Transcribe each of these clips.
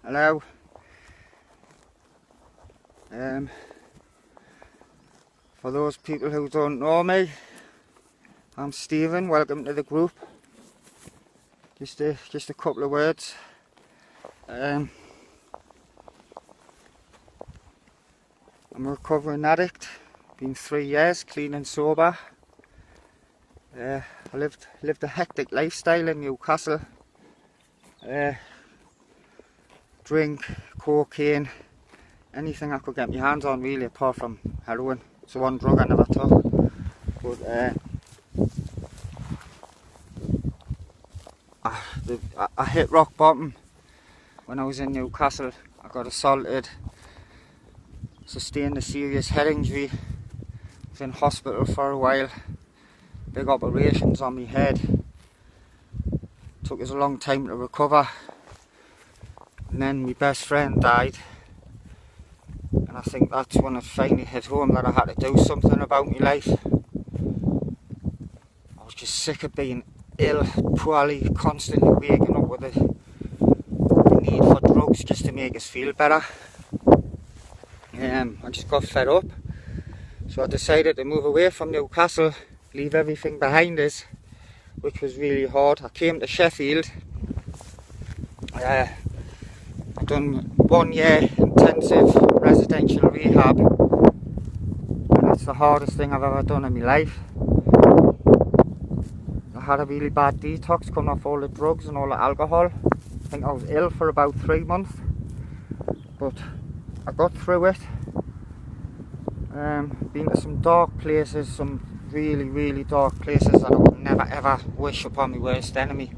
Hello. For those people who don't know me, I'm Stephen. Welcome to the group. Just a couple of words. I'm a recovering addict. Been 3 years clean and sober. I lived a hectic lifestyle in Newcastle. Drink, cocaine, anything I could get my hands on really, apart from heroin. It's the one drug I never took. But I hit rock bottom when I was in Newcastle. I got assaulted, sustained a serious head injury, was in hospital for a while, big operations on my head. Took us a long time to recover, and then my best friend died, and I think that's when it finally hit home that I had to do something about my life. I was just sick of being ill, poorly, constantly waking up with the need for drugs just to make us feel better. I just got fed up, so I decided to move away from Newcastle, leave everything behind us, which was really hard. I came to Sheffield. I've done 1 year intensive residential rehab, and it's the hardest thing I've ever done in my life. I had a really bad detox coming off all the drugs and all the alcohol. I think I was ill for about 3 months, but I got through it. Been to some dark places, some really dark places that I would never ever wish upon my worst enemy.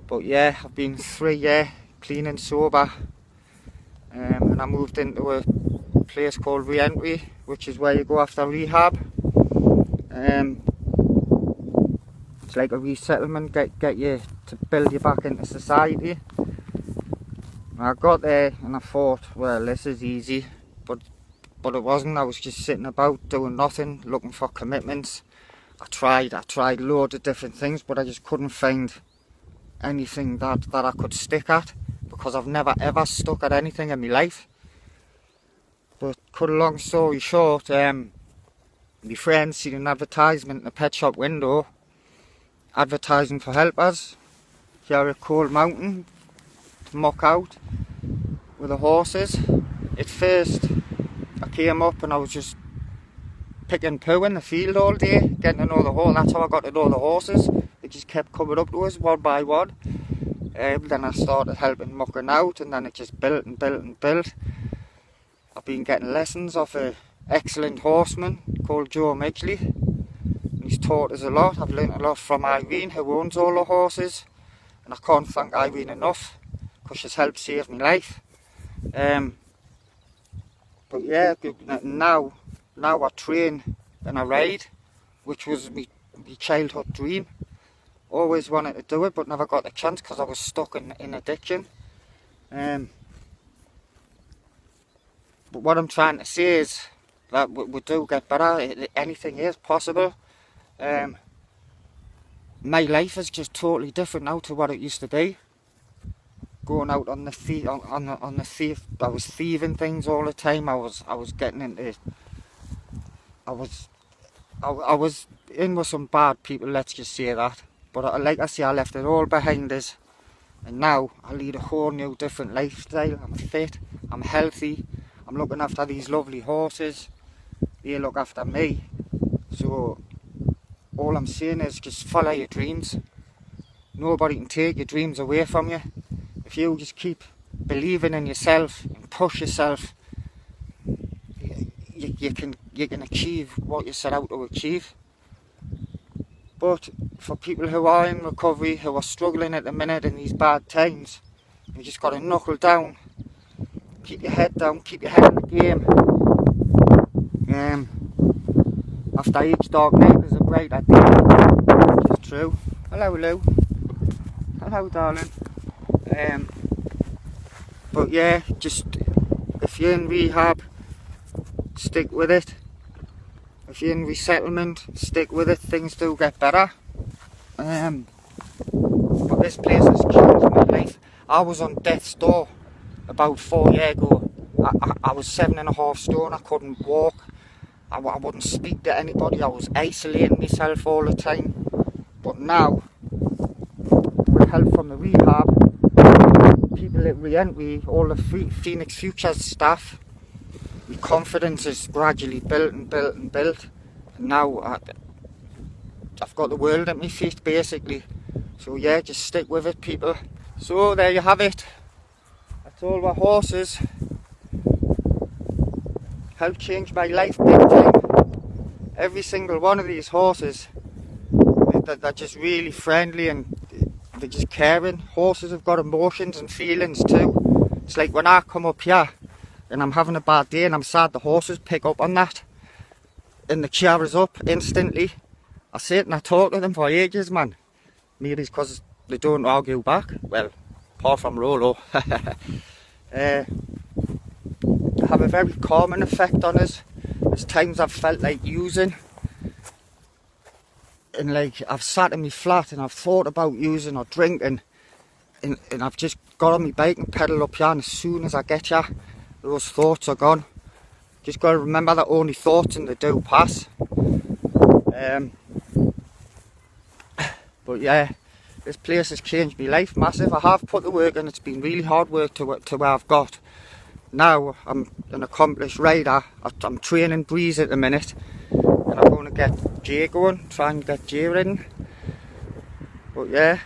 But yeah, I've been 3 years clean and sober, and I moved into a place called Re-entry, which is where you go after rehab. It's like a resettlement, get you to build you back into society. I got there and I thought, well, this is easy, but it wasn't. I was just sitting about doing nothing, looking for commitments. I tried loads of different things, but I just couldn't find anything that I could stick at, because I've never ever stuck at anything in my life. But cut a long story short, my friend seen an advertisement in a pet shop window advertising for helpers here at Cold Mountain to muck out with the horses. At first I came up and I was just picking poo in the field all day, getting to know the horse. That's how I got to know the horses. They just kept coming up to us one by one. Then I started helping mucking out, and then it just built and built and built. I've been getting lessons off an excellent horseman called Joe Midgley. He's taught us a lot. I've learnt a lot from Irene, who owns all the horses, and I can't thank Irene enough, because she's helped save my life. But yeah, now I train and I ride, which was my childhood dream. Always wanted to do it, but never got the chance because I was stuck in addiction. But what I'm trying to say is that we do get better. Anything is possible. My life is just totally different now to what it used to be. Going out on the thief, I was thieving things all the time. I was getting into. I was in with some bad people. Let's just say that. But like I say, I left it all behind us, and now I lead a whole new different lifestyle. I'm fit. I'm healthy. I'm looking after these lovely horses. They look after me. So all I'm saying is just follow your dreams. Nobody can take your dreams away from you. If you just keep believing in yourself and push yourself, you can achieve what you set out to achieve. But for people who are in recovery, who are struggling at the minute in these bad times, you just got to knuckle down, keep your head down, keep your head in the game. After each dark night there's a brighter day, which is true. Hello Lou. Hello darling. But yeah, just if you're in rehab, stick with it. If you're in resettlement, stick with it. Things do get better. But this place has changed my life. I was on death's door about 4 years ago. I was 7.5 stone, I couldn't walk, I wouldn't speak to anybody, I was isolating myself all the time. But now, with help from the rehab, people at re-entry, all the Phoenix Futures staff, my confidence is gradually built and built and built. And now I've got the world at my feet basically. So yeah, just stick with it, people. So there you have it. That's all my horses. Helped change my life big time. Every single one of these horses, they're just really friendly and they're just caring. Horses have got emotions and feelings too. It's like when I come up here and I'm having a bad day and I'm sad, the horses pick up on that and the cheer is up instantly. I sit and I talk to them for ages, man. Maybe it's because they don't argue back. Well, apart from Rolo. They have a very calming effect on us. There's times I've felt like using, and like I've sat in my flat and I've thought about using or drinking, and I've just got on my bike and pedal up here, and as soon as I get here, those thoughts are gone. Just got to remember that only thoughts and they do pass. But yeah, this place has changed my life massive. I have put the work in, it's been really hard work to where I've got. Now I'm an accomplished rider. I'm training Breeze at the minute, and I'm going to get Jay going, try and get Jay ridden. But yeah,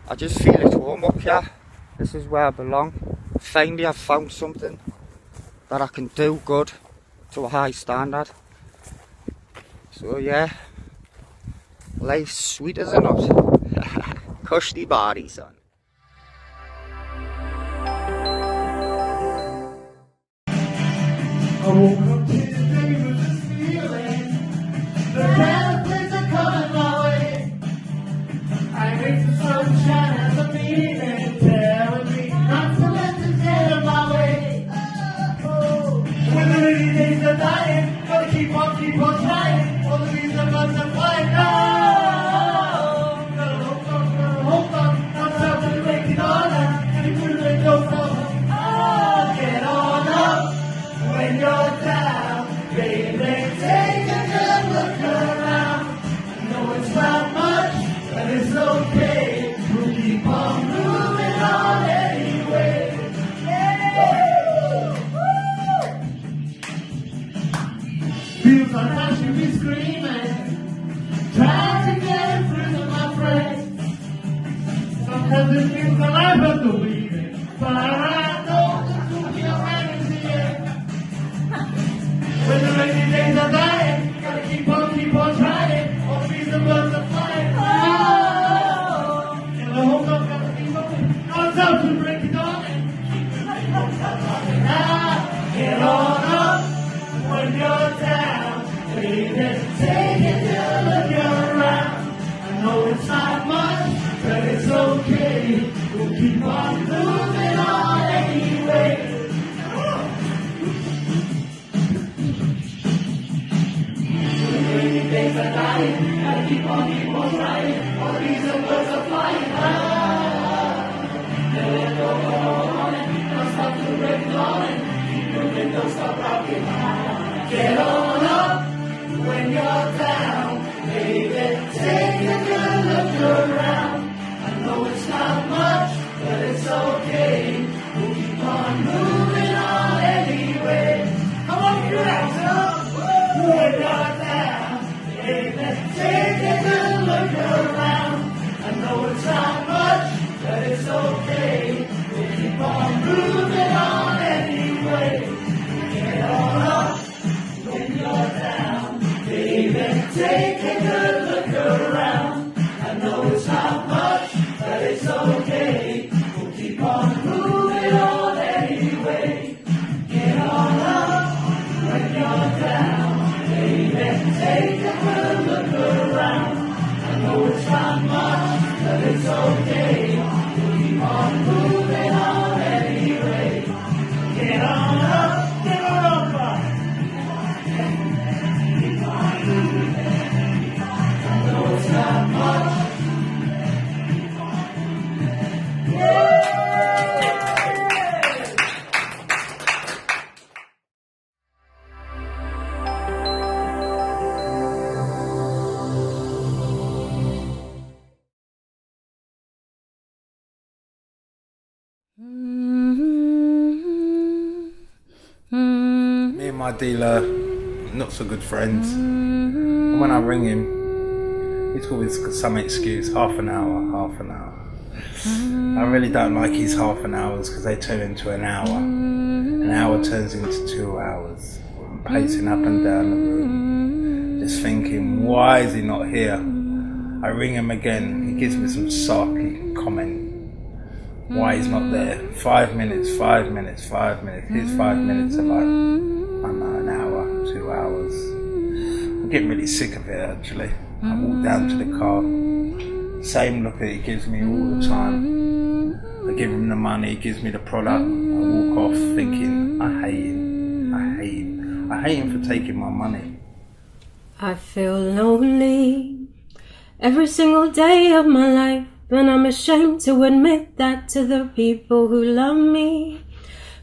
I just feel at home up here. This is where I belong. Finally I've found something that I can do good to a high standard. So yeah, life's sweet as a nut. Cushy body, son. I woke up today with this feeling that better things are coming my way. I hate the sunshine as a meaning, telling me not to let the get in my way. Oh, when the rainy days are dying, gotta keep on trying. All the bees are bugs are flying. Oh, gotta hold on, not stop to make it on. And you really don't know. Oh, get on up. When you're down, baby, take a good look around. I know it's not much, but it's okay. We'll keep on moving on anyway. Feels like I should be screaming, trying to get through to my friends. Sometimes it feels like I have to leave it, but I know this will be alright in the end. When the rainy days are dying, gotta keep on trying. All the bees and birds are flying. Oh, and the whole world gotta keep moving. No one's out to break it on. Now, get on up when you're down. Baby, take it to look around. I know it's not much, but it's okay. We'll keep on moving on anyway. Rainy days are dying, gotta keep on trying. All the bees and birds are flying high. Never go on it, don't stop to break it on it. Keep moving, don't stop rocking high. Get on up when you're down, baby. Take a good look around. I know it's not much, but it's okay. We'll keep on moving on anyway. Come on, you guys, when you're down, baby, take a good look around. I know it's not much, but it's okay. We'll keep on moving on anyway. Get on up when you're down, baby, take a good look around. I know it's not much, but it's okay. We'll keep on moving on anyway. Get on up when you're down, baby, take a good look around. I know it's not much, but it's okay. We'll keep on moving on anyway. Get on up, get on up. I know it's not much. Yeah. Me and my dealer, not so good friends. And when I ring him, he's always got some excuse, half an hour. I really don't like his half an hours because they turn into an hour. An hour turns into 2 hours. I'm pacing up and down the room, just thinking, why is he not here? I ring him again, he gives me some sarky comment. Why he's not there? 5 minutes. His 5 minutes are like, I don't know, an hour, 2 hours. I'm getting really sick of it actually. I walk down to the car, same look that he gives me all the time. I give him the money, he gives me the product, I walk off thinking, I hate him for taking my money. I feel lonely every single day of my life, and I'm ashamed to admit that to the people who love me,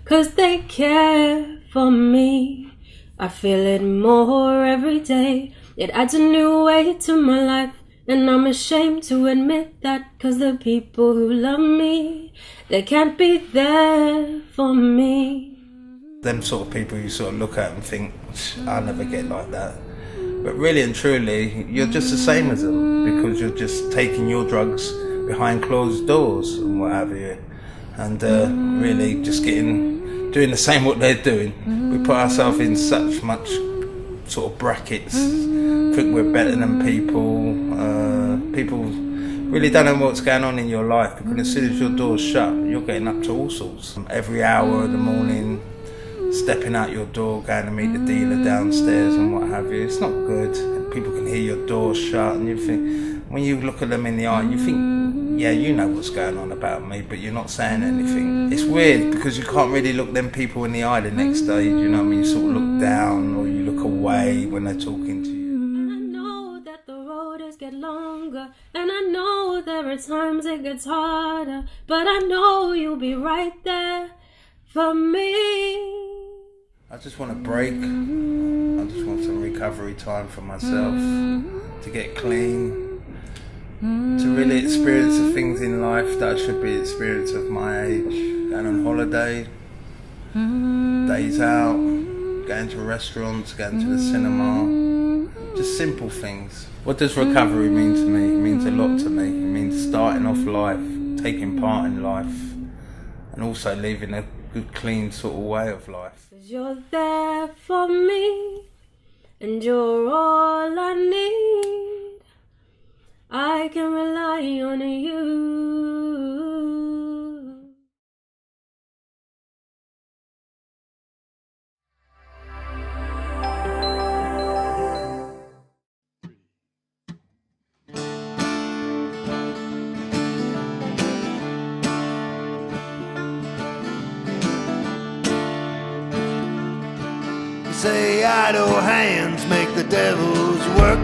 'cause they care for me. I feel it more every day, it adds a new weight to my life, and I'm ashamed to admit that, 'cause the people who love me, they can't be there for me. Them sort of people you sort of look at and think, I'll never get like that. But really and truly, you're just the same as them, because you're just taking your drugs behind closed doors and what have you. And really just doing the same what they're doing. We put ourselves in such much sort of brackets, think we're better than people. People really don't know what's going on in your life, because as soon as your door's shut, you're getting up to all sorts. Every hour of the morning, stepping out your door, going to meet the dealer downstairs and what have you. It's not good. People can hear your door shut, and you think, when you look at them in the eye, you think, yeah, you know what's going on about me, but you're not saying anything. It's weird because you can't really look them people in the eye the next day, you know what I mean? You sort of look down or you look away when they're talking to you. And I know that the road is get longer, and I know there are times it gets harder, but I know you'll be right there for me. I just want a break. I just want some recovery time for myself, to get clean, to really experience the things in life that I should be experiencing of my age. Going on holiday, days out, going to restaurants, going to the cinema, just simple things. What does recovery mean to me? It means a lot to me. It means starting off life, taking part in life, and also living a good, clean sort of way of life. 'Cause you're there for me, and you're all I need. I can rely on you. Say idle hands make the devil's work.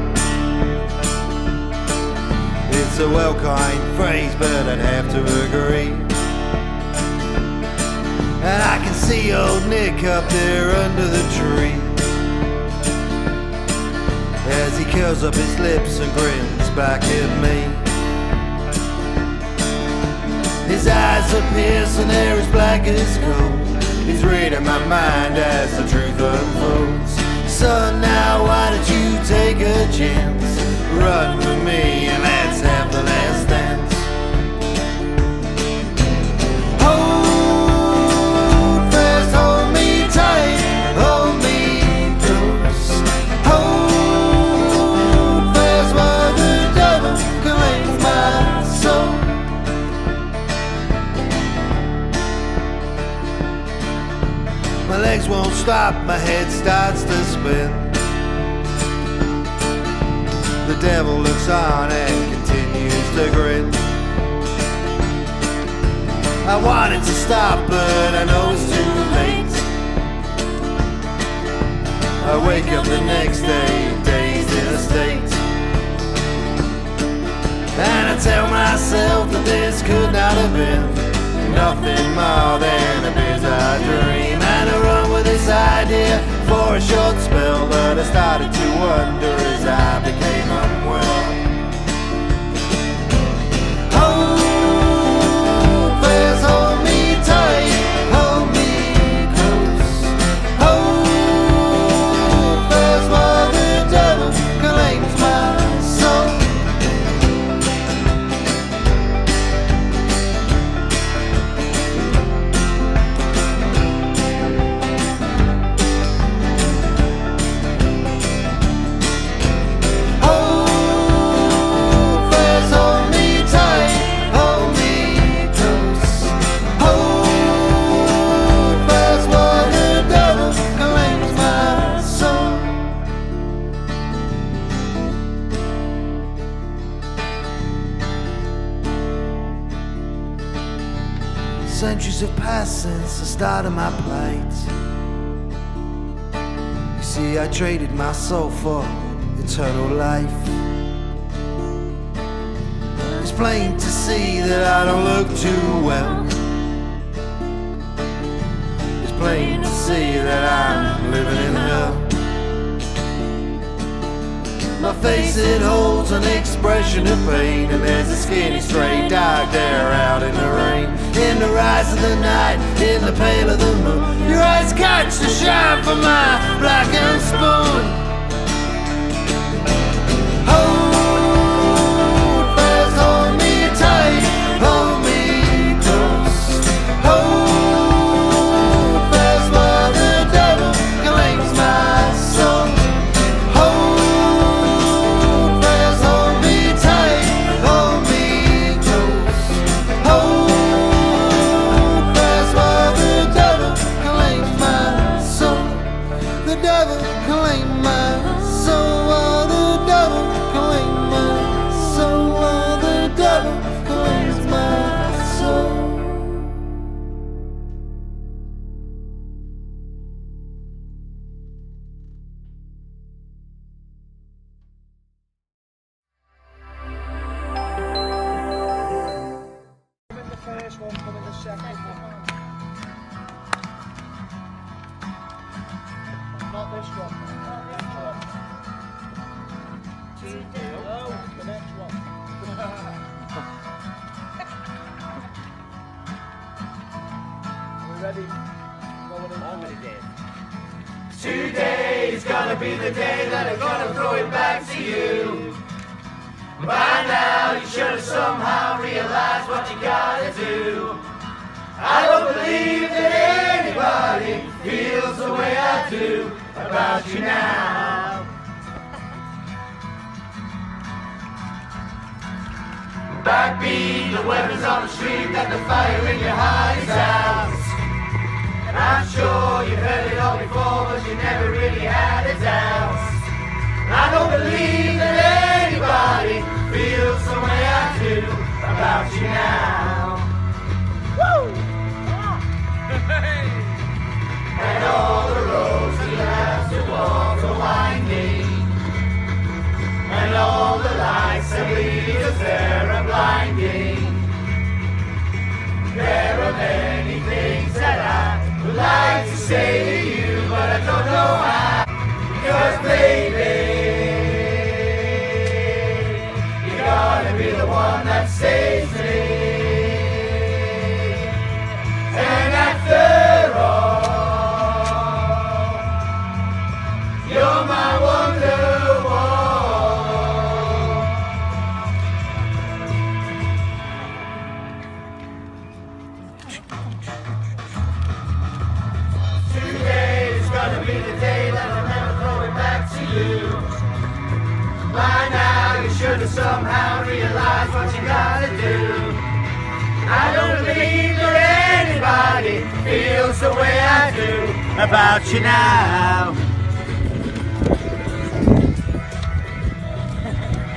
It's a well-coined phrase, but I'd have to agree. And I can see old Nick up there under the tree, as he curls up his lips and grins back at me. His eyes are piercing, hair as black as coal. He's reading my mind as the truth unfolds. Son, now why don't you take a chance? Run with me and let's have the last dance. Hold fast, hold me tight, hold me close. Hold fast while the devil claims my soul. My legs won't stop, my head starts to spin. The devil looks on and continues to grin. I wanted to stop, but I know it's too late. I wake up the next day, dazed in a state. And I tell myself that this could not have been nothing more than a bizarre dream. And I run with this idea for a short spell, but I started to wonder as I became unwell. Hold fast, hold me Centuries have passed since the start of my plight. You see, I traded my soul for eternal life. It's plain to see that I don't look too well. It's plain to see that I'm living in hell. My face, it holds an expression of pain, and there's a skinny stray dog there out in the rain. In the rise of the night, in the pale of the moon, your eyes catch the shine from my blackened spoon. Hold fast, hold me tight, hold me close. Hold fast while the devil claims my soul. Not this one. No, the next one. Are we ready? I'm ready. Today's gonna be the day that I'm gonna throw it back to you. By now you should have somehow realized what you gotta do. I don't believe that anybody feels the way I do about you now. Backbeat, the weapons on the street, that the fire in your heart is out. And I'm sure you heard it all before, but you never really had a doubt. I don't believe that anybody feels the way I do about you now. Woo! And all the roads that you have to walk are winding, and all the lights that lead us there are blinding. There are many things that I would like to say to you, but I don't know how. Because baby, you gotta be the one that saves me. And after all, you're my wonderwall. Today is gonna be the day that I'll never throw it back to you. By now you should have somehow realized what you gotta do. I don't believe that anybody feels the way I do about you now.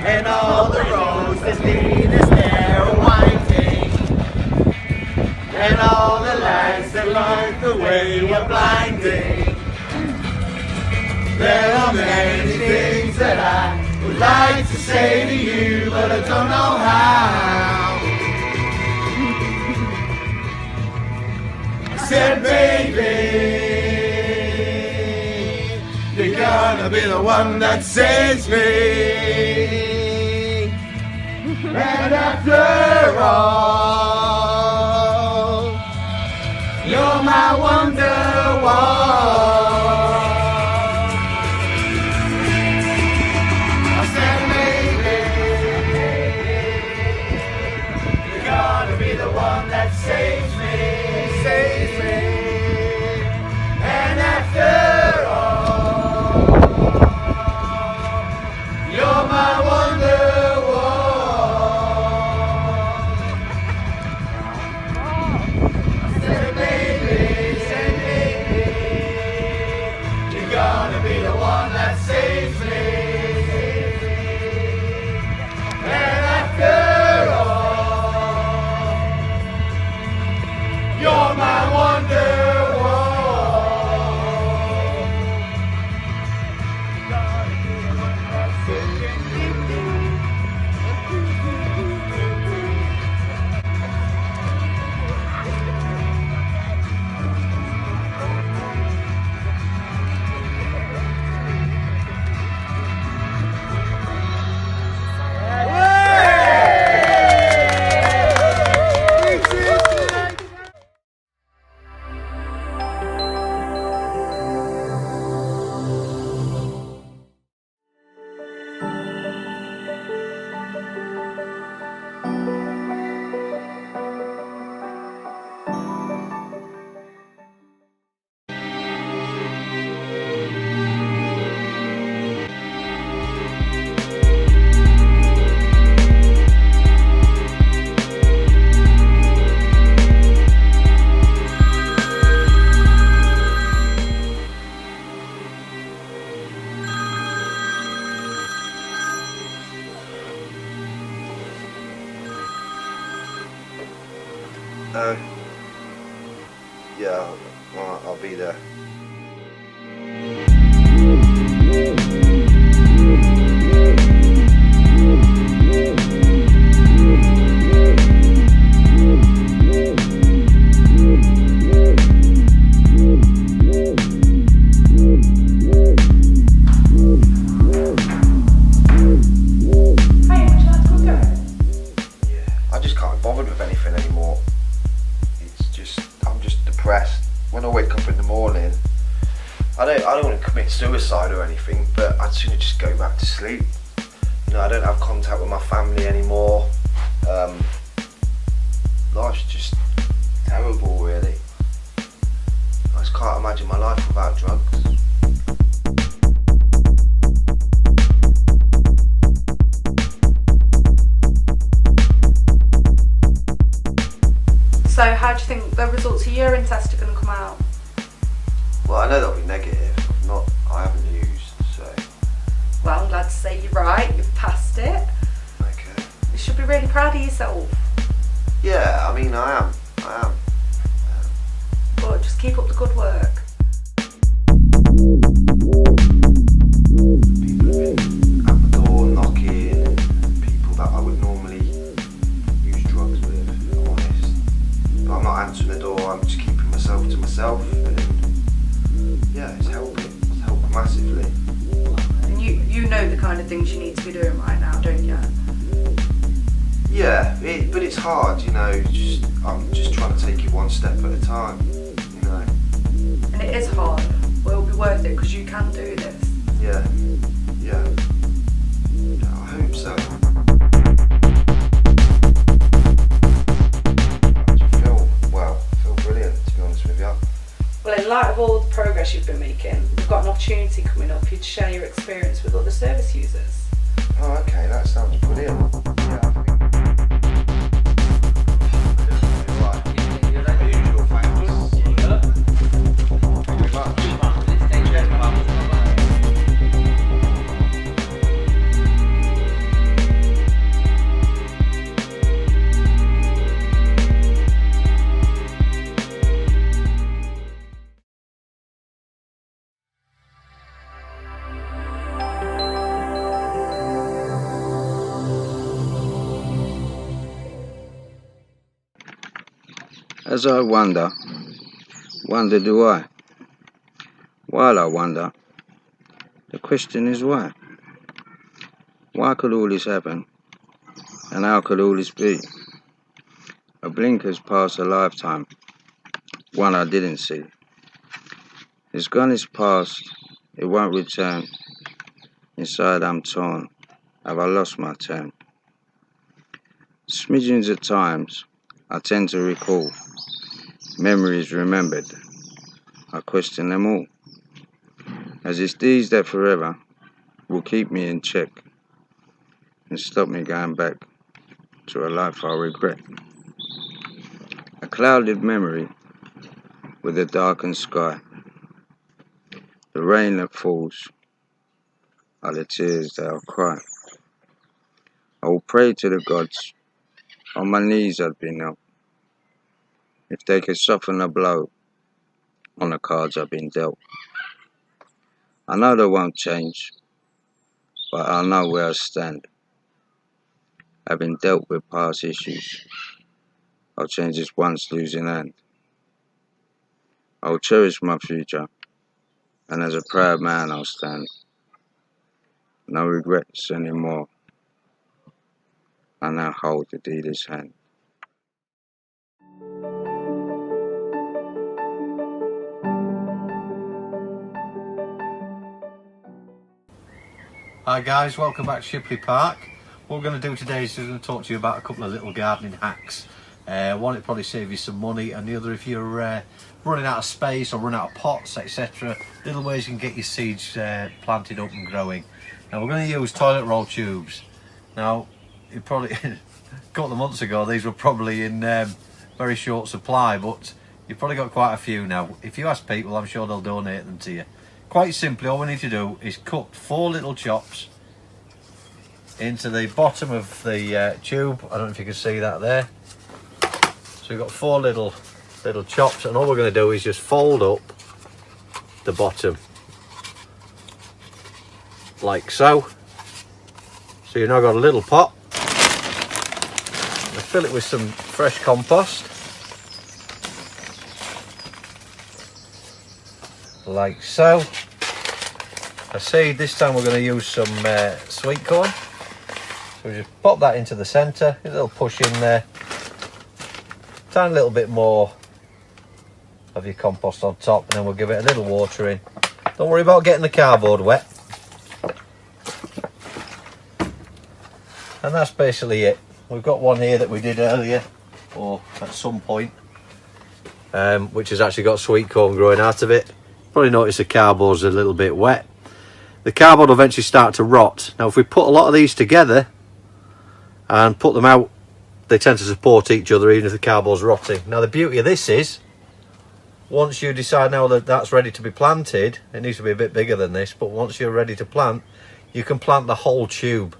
And all the roads that lead us there are winding, and all the lights that light the way are blinding. There are many things that I would like to say to you, but I don't know how. I said, baby, you're gonna be the one that saves me. And after all, you're my wonderwall. I said, baby, you're gonna be the one that saves me, saves me. And after all, you're my wonderwall. Yeah, I'll be there. I just can't be bothered with anything anymore. I'm just depressed. When I wake up in the morning, I don't want to commit suicide or anything, but I'd sooner just go back to sleep. You know, I don't have contact with my family anymore. Life's just terrible, really. I just can't imagine my life without drugs. So how do you think the results of your urine test are going to come out? Well, I know they'll be negative. I haven't used, so. Well, I'm glad to say you're right, you've passed it. Okay. You should be really proud of yourself. Yeah, I mean, I am. But just keep up the good work. People have been at the door knocking, people that I would normally use drugs with, if I'm honest. But I'm not answering the door, I'm just keeping myself to myself, and yeah, it's helping massively. And you know the kind of things you need to be doing right now, don't you? Yeah, but it's hard, you know, I'm just trying to take it one step at a time, you know. And it is hard, but it'll be worth it because you can do this. Yeah, I hope so. I feel brilliant, to be honest with you. Well, in light of all the progress you've been making, we've got an opportunity coming up for you to share your experience with other service users. Oh, okay, that sounds brilliant. Yeah, I think. As I wonder do I. While I wonder, the question is why? Why could all this happen? And how could all this be? A blink has passed a lifetime, one I didn't see. It's gone, it's past, it won't return. Inside I'm torn, have I lost my turn? Smidgens of times I tend to recall. Memories remembered, I question them all. As it's these that forever will keep me in check and stop me going back to a life I regret. A clouded memory with a darkened sky. The rain that falls are the tears that I'll cry. I will pray to the gods, on my knees I'd be knelt, if they could soften the blow on the cards I've been dealt. I know they won't change, but I know where I stand. Having dealt with past issues, I'll change this once losing hand. I'll cherish my future, and as a proud man I'll stand. No regrets anymore, I now hold the dealer's hand. Hi guys, welcome back to Shipley Park. What we're going to do today is just going to talk to you about a couple of little gardening hacks. One, it'll probably save you some money, and the other, if you're running out of space or running out of pots, etc., little ways you can get your seeds planted up and growing. Now we're going to use toilet roll tubes. Now, you probably, a couple of months ago, these were probably in very short supply, but you've probably got quite a few now. If you ask people, I'm sure they'll donate them to you. Quite simply, all we need to do is cut 4 little chops into the bottom of the tube. I don't know if you can see that there. So we've got 4 little chops, and all we're going to do is just fold up the bottom like so. So you've now got a little pot. I fill it with some fresh compost like so. I see this time we're going to use some sweet corn, so we just pop that into the centre, a little push in there, tiny little bit more of your compost on top, and then we'll give it a little watering. Don't worry about getting the cardboard wet. And that's basically it. We've got one here that we did earlier, or at some point, which has actually got sweet corn growing out of it. Probably notice the cardboard's a little bit wet. The cardboard will eventually start to rot. Now if we put a lot of these together and put them out, they tend to support each other even if the cardboard's rotting. Now the beauty of this is, once you decide now that that's ready to be planted, it needs to be a bit bigger than this, but once you're ready to plant, you can plant the whole tube.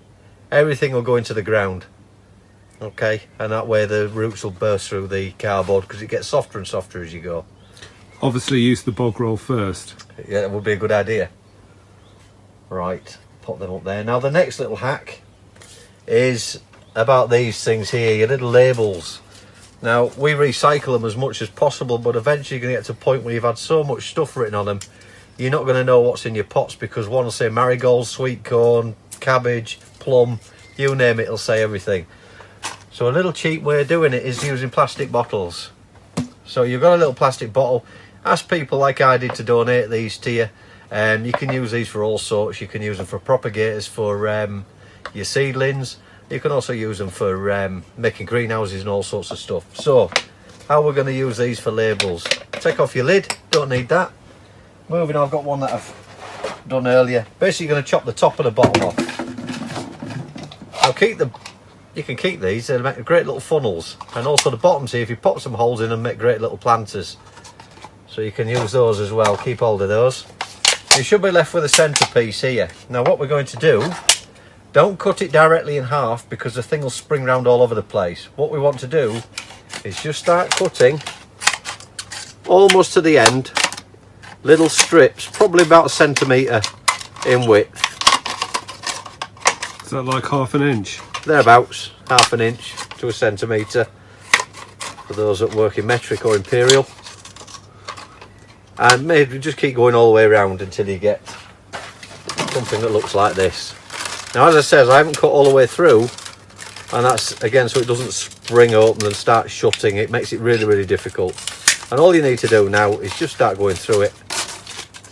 Everything will go into the ground. Okay, and that way the roots will burst through the cardboard because it gets softer and softer as you go. Obviously use the bog roll first. Yeah, that would be a good idea. Right, pop them up there. Now the next little hack is about these things here, your little labels. Now we recycle them as much as possible, but eventually you're going to get to a point where you've had so much stuff written on them, you're not going to know what's in your pots, because one will say marigold, sweet corn, cabbage, plum, you name it, it'll say everything. So a little cheap way of doing it is using plastic bottles. So you've got a little plastic bottle, ask people like I did to donate these to you. You can use these for all sorts. You can use them for propagators for your seedlings. You can also use them for making greenhouses and all sorts of stuff. So how we're going to use these for labels: take off your lid, don't need that. Moving on, I've got one that I've done earlier. Basically you're going to chop the top and the bottom off. Now you can keep these, they'll make great little funnels, and also the bottoms here, if you pop some holes in them, make great little planters. So you can use those as well, keep hold of those. You should be left with a centrepiece here. Now what we're going to do, don't cut it directly in half because the thing will spring round all over the place. What we want to do is just start cutting almost to the end, little strips, probably about 1 centimetre in width. Is that like 1/2 inch? Thereabouts, 1/2 inch to 1 centimetre for those that work in metric or imperial. And maybe just keep going all the way around until you get something that looks like this. Now as I said, I haven't cut all the way through, and that's again so it doesn't spring open and start shutting. It makes it really difficult. And all you need to do now is just start going through it.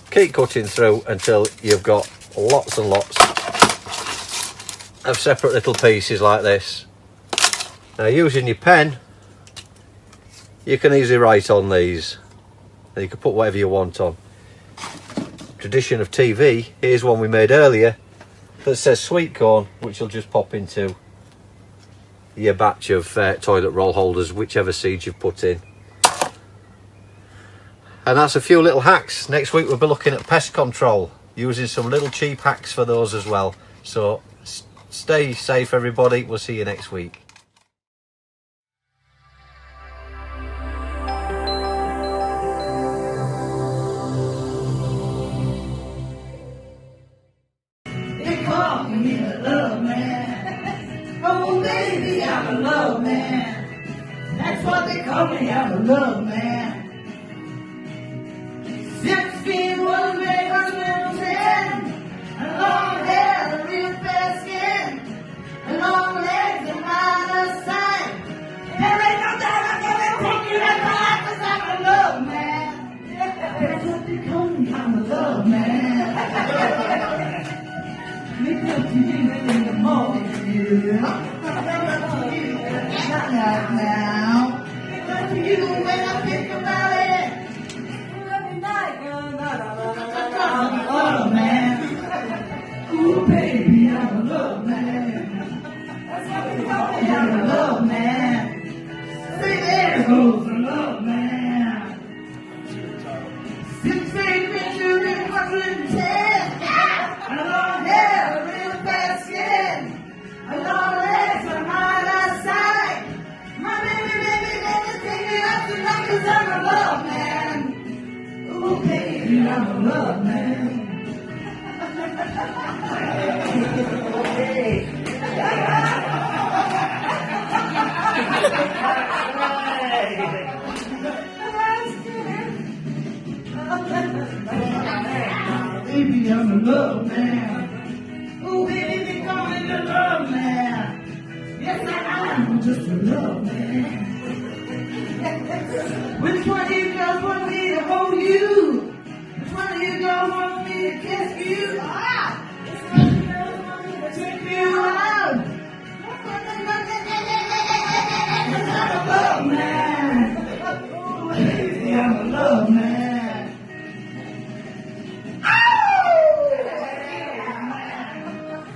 Keep cutting through until you've got lots and lots of separate little pieces like this. Now using your pen, you can easily write on these, and you can put whatever you want on. Tradition of TV, here's one we made earlier that says sweet corn, which will just pop into your batch of toilet roll holders, whichever seeds you've put in. And that's a few little hacks. Next week we'll be looking at pest control, using some little cheap hacks for those as well. So stay safe everybody, we'll see you next week. They call me the love man. Oh baby, I'm a love man. That's what they call me, I'm a love man. 16 was made on little 10. And long hair, a real fair skin. And long legs, and minor sight. There ain't no doubt I'm gonna take you in my life, 'cause I'm a love man. That's what they call me, I'm a love man. Make up to you in the morning. Not right now. Make up to you when I think about it. I'm a love man. Ooh, baby, I'm a love man. That's what we call me, I'm a love man. Say there goes a love man. 6 feet picture in 110. A long hair, a real fast skin. A long legs, a hard eyesight. My baby, baby, baby, I'm a love man. Baby, I'm a love man. Oh, baby, becoming a love man. Yes, I am just a love man. Which one of you girls want me to hold you? Which one of you girls want me to kiss you? Ah! Which one of you girls want me to take you out? I'm a love man. Oh, baby, I'm a love man.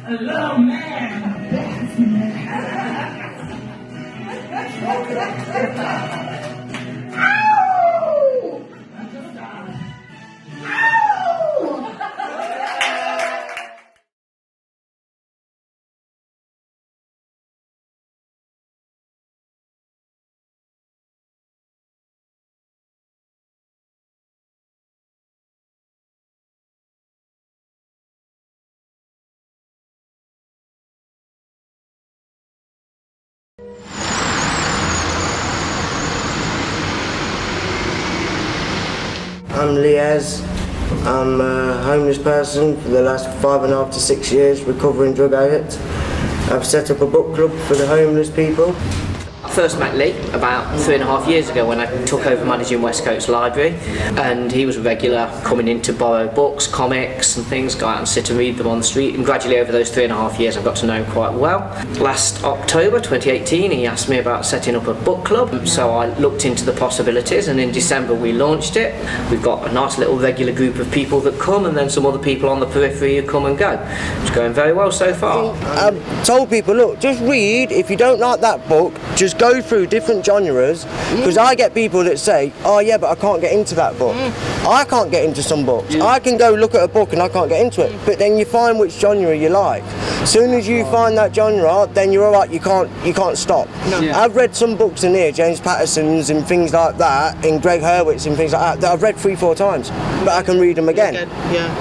A love man, a dance man. I'm Liaz. I'm a homeless person for the last 5.5 to 6 years, recovering drug addict. I've set up a book club for the homeless people. I first met Lee about 3.5 years ago when I took over managing West Coast Library, and he was a regular coming in to borrow books, comics and things, go out and sit and read them on the street, and gradually over those 3.5 years I've got to know him quite well. Last October 2018 he asked me about setting up a book club, so I looked into the possibilities, and in December we launched it. We've got a nice little regular group of people that come, and then some other people on the periphery who come and go. It's going very well so far. I've told people, look, just read. If you don't like that book, just go through different genres, because I get people that say, oh yeah, but I can't get into that book. I can't get into some books. I can go look at a book and I can't get into it, but then you find which genre you like. As soon as you find that genre, then you're alright, you can't stop. I've read some books in here, James Patterson's and things like that, and Greg Hurwitz and things like that I've read 3-4 times, but I can read them again.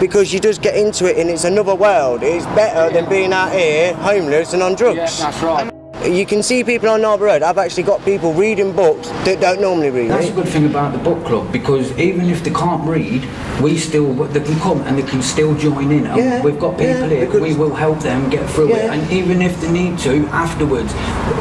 Because you just get into it and it's another world. It's better than being out here homeless and on drugs. Yeah, that's right. You can see people on Harbour Road. I've actually got people reading books that don't normally read. That's a good thing about the book club, because even if they can't read, they can come and they can still join in. And we've got people here, we will help them get through it. And even if they need to, afterwards,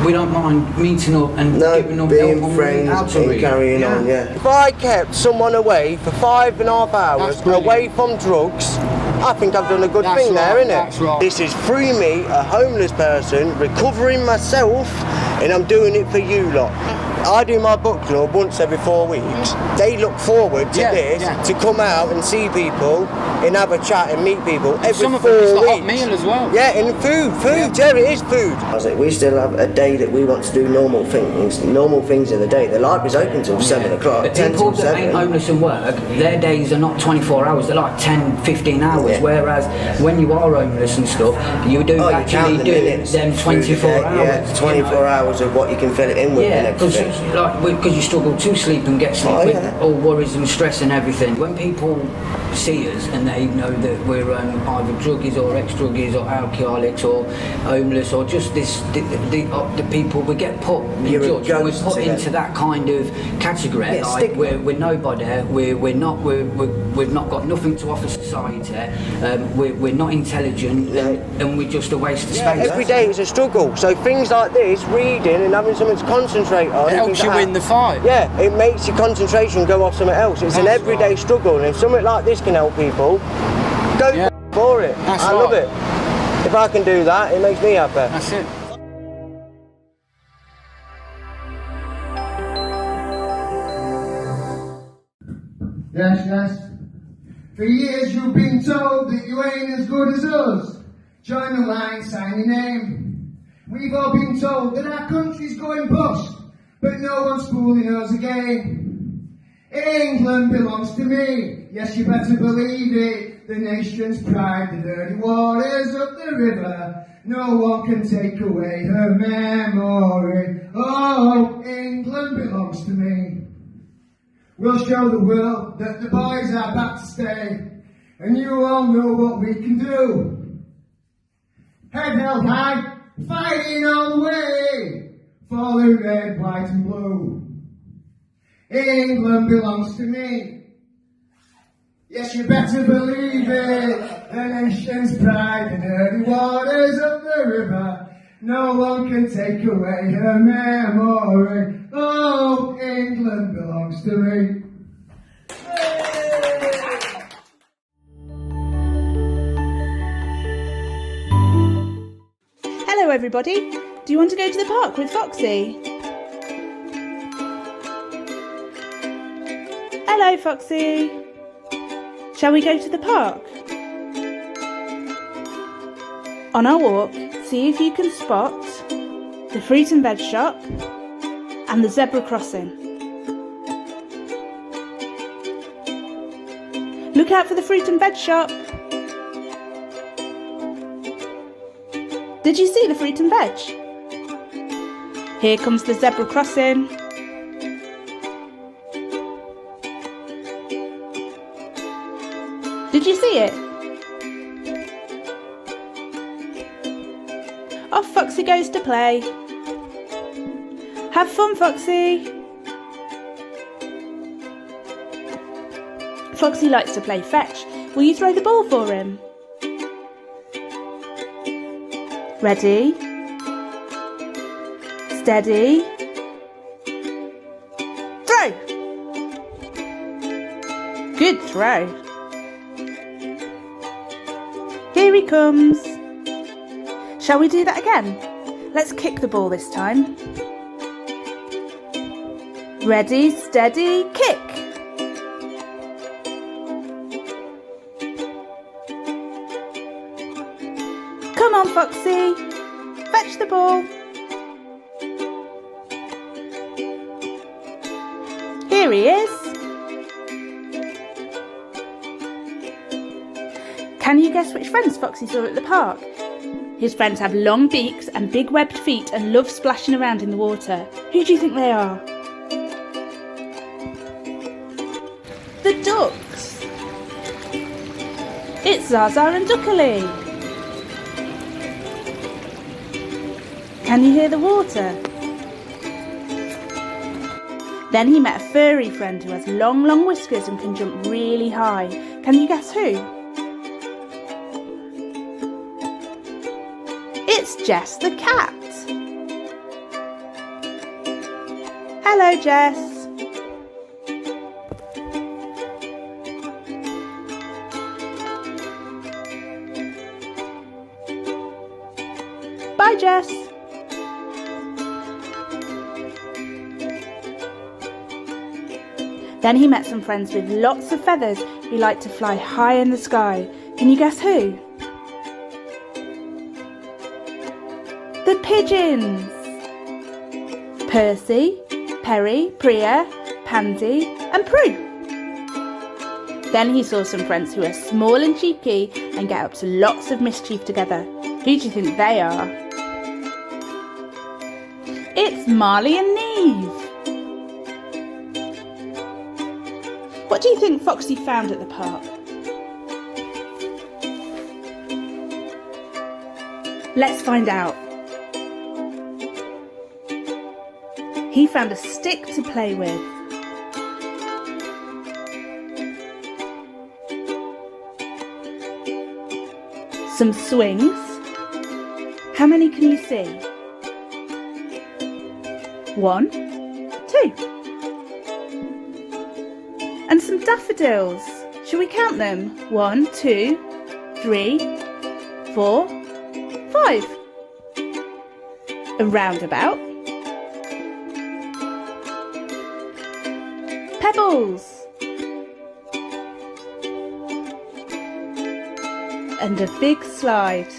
we don't mind meeting up and giving them being help friends and carrying on, If I kept someone away for 5.5 hours away from drugs, I think I've done a good thing there, innit? Right. This is through me, a homeless person, recovering myself, and I'm doing it for you lot. I do my book club once every 4 weeks. They look forward to this, to come out and see people and have a chat and meet people every 4 weeks. It's a hot meal as well. Yeah, and food, Jerry, it is food. I was like, we still have a day that we want to do normal things in the day. The library's open till 7 o'clock. But people that ain't homeless and work, their days are not 24 hours, they're like 10, 15 hours, whereas when you are homeless and stuff, you do actually do them 24 hours. Yeah, 24 hours of what you can fill it in with. Yeah, because you struggle to sleep and get sleep with all worries and stress and everything. When people see us and they know that we're either druggies or ex-druggies or alcoholics or homeless or just the people, we get put we're put into that kind of category. Like we're nobody. We've not got nothing to offer society. We're not intelligent, and we're just a waste of space. Every day is a struggle. So things like this, reading and having something to concentrate on, it helps you win the fight. Yeah, it makes your concentration go off something else. It's an everyday struggle, and if something like this can help people, go for it. I love it. If I can do that, it makes me happy. That's it. Yes. For years you've been told that you ain't as good as us. Join the line, sign your name. We've all been told that our country's going bust, but no one's fooling us again. England belongs to me, yes you better believe it. The nation's pride, the dirty waters of the river. No one can take away her memory. Oh, England belongs to me. We'll show the world that the boys are back to stay, and you all know what we can do. Head held high, fighting all the way, for the red, white and blue. England belongs to me. Yes, you better believe it. The nation's pride, the dirty waters of the river. No one can take away her memory. Oh, England belongs to me. Hello everybody, do you want to go to the park with Foxy? Hello Foxy, shall we go to the park? On our walk, see if you can spot the fruit and veg shop and the zebra crossing. Look out for the fruit and veg shop. Did you see the fruit and veg? Here comes the zebra crossing. Did you see it? Off Foxy goes to play. Have fun, Foxy. Foxy likes to play fetch. Will you throw the ball for him? Ready? Steady. Throw! Good throw. Here he comes. Shall we do that again? Let's kick the ball this time. Ready, steady, kick. Come on, Foxy. Fetch the ball. Here he is. Can you guess which friends Foxy saw at the park? His friends have long beaks and big webbed feet and love splashing around in the water. Who do you think they are? The ducks. It's Zaza and Duckily. Can you hear the water? Then he met a furry friend who has long, long whiskers and can jump really high. Can you guess who? It's Jess the cat. Hello, Jess. Bye, Jess. Then he met some friends with lots of feathers who like to fly high in the sky. Can you guess who? The pigeons. Percy, Perry, Priya, Pansy and Prue. Then he saw some friends who are small and cheeky and get up to lots of mischief together. Who do you think they are? It's Marley and Neve. What do you think Foxy found at the park? Let's find out. He found a stick to play with. Some swings. How many can you see? 1, 2. And some daffodils. Shall we count them? 1, 2, 3, 4, 5. A roundabout. Pebbles. And a big slide.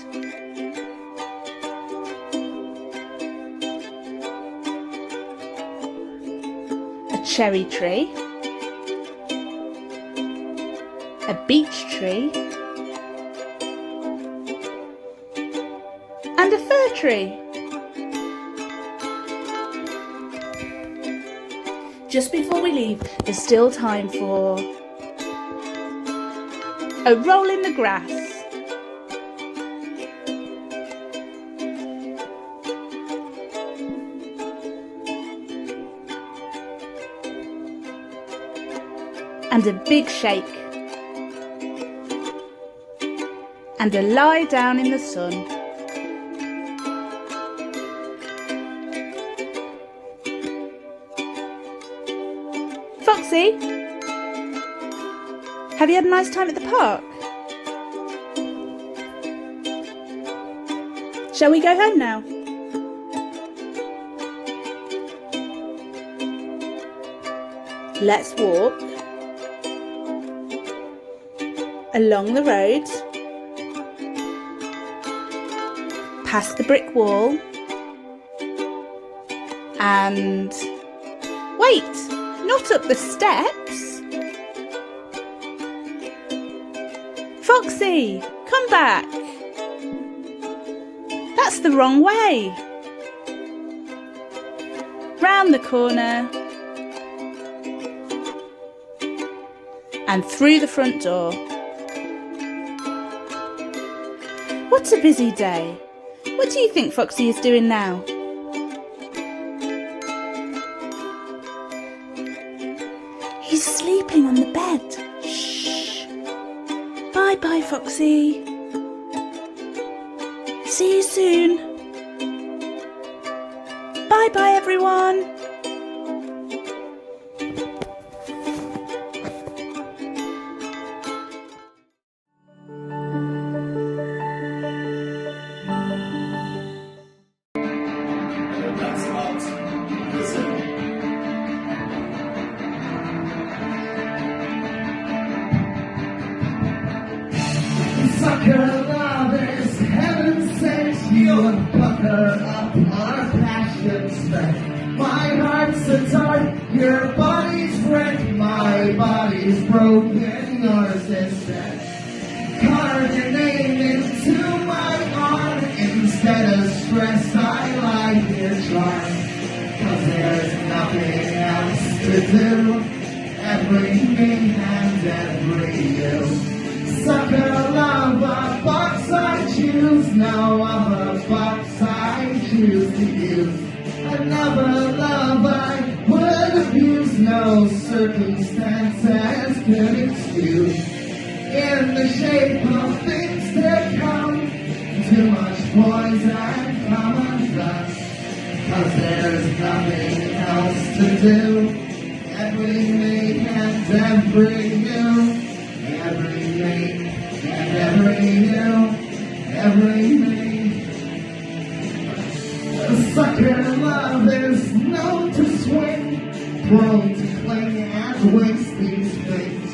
A cherry tree. A beech tree. And a fir tree. just before we leave, there's still time for a roll in the grass. And a big shake. And a lie down in the sun. Foxy, have you had a nice time at the park? Shall we go home now? Let's walk along the road, past the brick wall, and wait, not up the steps. Foxy, come back. That's the wrong way. Round the corner and through the front door. What a busy day. What do you think Foxy is doing now? He's sleeping on the bed. Shh. Bye-bye, Foxy. See you soon. Bye-bye, everyone. Sucker lovers, heaven sent you and pucker up our passions back. My heart's a tart, your body's wrecked, my body's broken, yours is dead. Carve your name into my arm, instead of stress I lie here charmed. 'Cause there's nothing else to do, every me and every you. Sucker love, a box I choose, no other box I choose to use. Another love I would abuse, no circumstances could excuse. In the shape of things to come, too much poison come undone. 'Cause there's nothing else to do, every me and every you. Every me and every you, every me. A sucker love is known to swing, prone to cling and waste these things.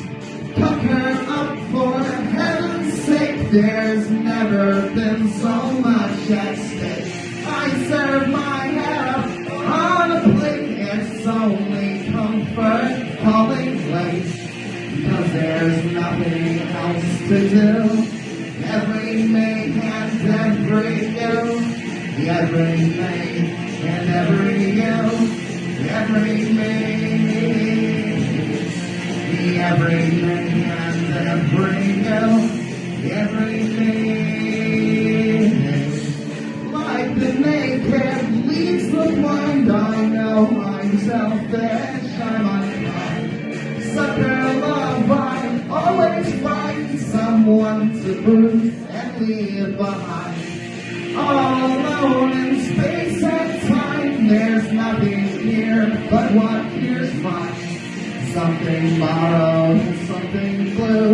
Pucker up for heaven's sake, there's never been so much at stake. I serve my head on a plate, it's only comfort calling late. 'Cause there's nothing else to do, every me and every you, every me and every you, every me, every me and every you, every me. Like the naked leaves the blind, I know I'm selfish, I'm unkind. Sucker love, I always find someone to bruise and leave behind. All alone in space and time, there's nothing here but what here's mine. Something borrowed, something blue,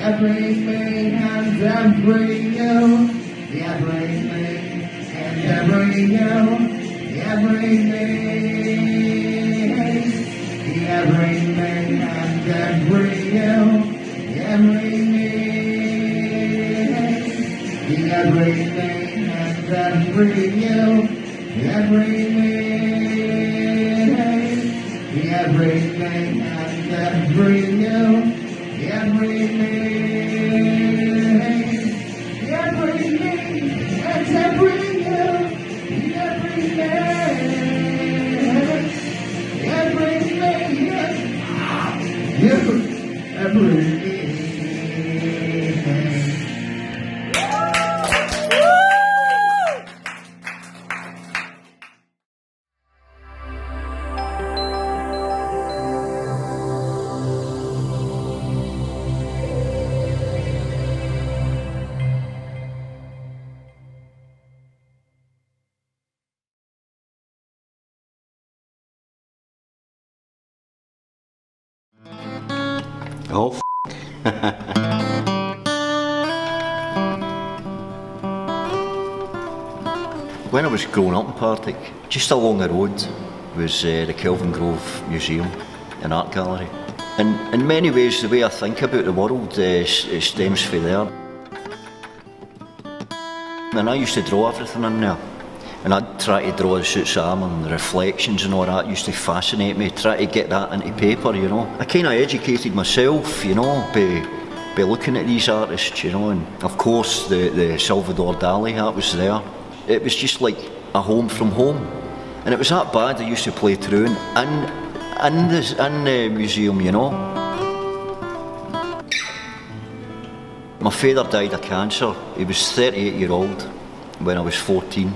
every me and every you, every me and every you, every me. Every me and every you, every me, every me and every you, every me, every me and every you, every me, every me and every you, every me, every me. Oh, When I was growing up in Partick, just along the road was the Kelvin Grove Museum and Art Gallery. And in many ways, the way I think about the world it stems from there. And I used to draw everything in there. And I'd try to draw the suits of armour and the reflections and all that. It used to fascinate me, try to get that into paper, you know. I kind of educated myself, you know, by looking at these artists, you know. And of course, the Salvador Dali, that was there. It was just like a home from home. And it was that bad I used to play truant in the museum, you know. My father died of cancer. He was 38-year-old when I was 14.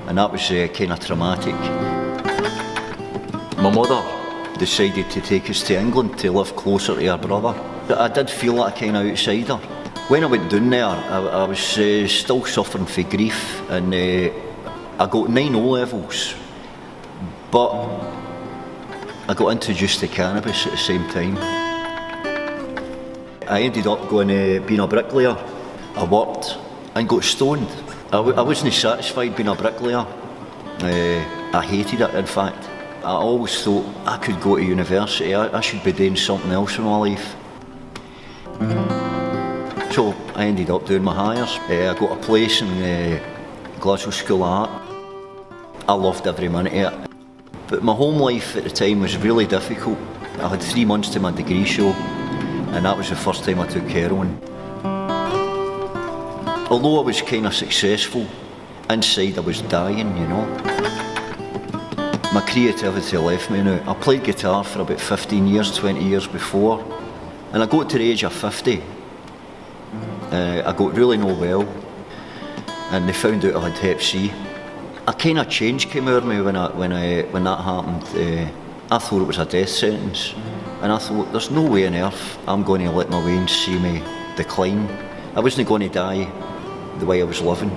And that was kind of traumatic. My mother decided to take us to England to live closer to her brother. I did feel like a kind of outsider. When I went down there, I was still suffering from grief, and I got 9 O-levels, but I got introduced to cannabis at the same time. I ended up being a bricklayer. I worked and got stoned. I wasn't satisfied being a bricklayer. I hated it, in fact. I always thought I could go to university. I should be doing something else in my life. So I ended up doing my hires. I got a place in Glasgow School of Art. I loved every minute of it. But my home life at the time was really difficult. I had 3 months to my degree show, and that was the first time I took heroin. Although I was kind of successful, inside I was dying, you know. My creativity left me now. I played guitar for about 15 years, 20 years before, and I got to the age of 50. I got really no well, and they found out I had Hep C. A kind of change came over me when that happened. I thought it was a death sentence, and I thought there's no way on earth I'm going to let my veins see me decline. I wasn't going to die the way I was living.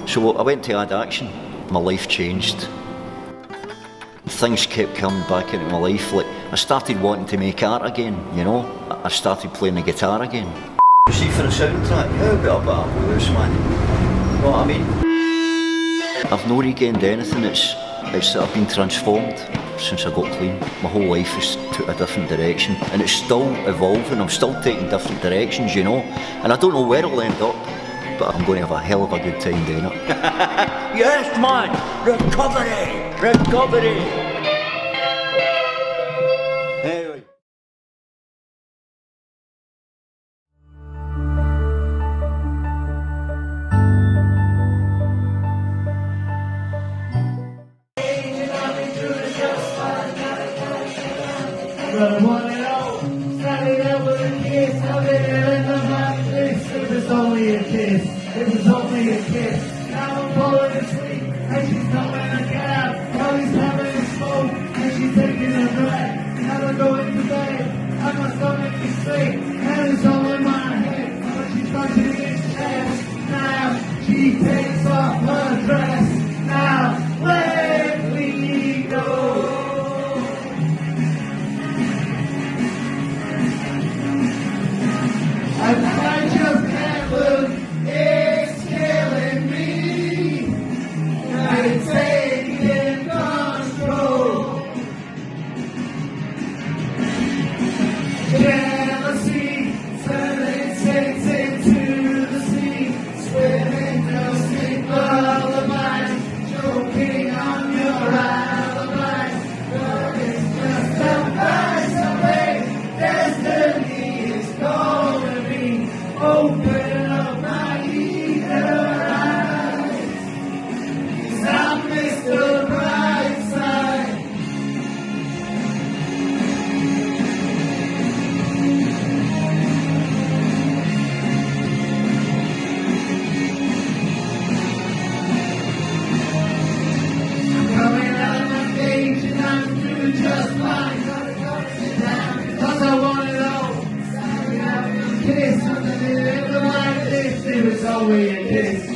So I went to Add Action. My life changed. Things kept coming back into my life. Like I started wanting to make art again, you know. I started playing the guitar again. You see, for a soundtrack, how about a bit of blues, man? You know what I mean? I've not regained anything. It's that I've been transformed since I got clean. My whole life has took a different direction, and it's still evolving. I'm still taking different directions, you know. And I don't know where it'll end up, but I'm going to have a hell of a good time doing it. Yes, man! Recovery! Recovery! Anyway. But one and all, started out with a kiss. How did it end up like this? It was only a kiss. It was only a kiss. Now I'm falling asleep, and she's coming to get out. Now he's having a smoke, and she's taking a breath. Now I'm going to bed, and my stomach is sick, and it's all in my head. But she's touching his chest. Now she takes off her dress. Now where we go? And I just can't look, it's killing me. It's taking control. Jealousy turning saints into the sea. Swimming those big lullabies, choking on your alibis. But it's just a price to pay. Destiny is calling. Open up my eager eyes, 'cause I miss the bright side. I'm coming out of my cage and I'm doing just fine. Sit down, 'cause I want it all. Kiss. It was always a kiss.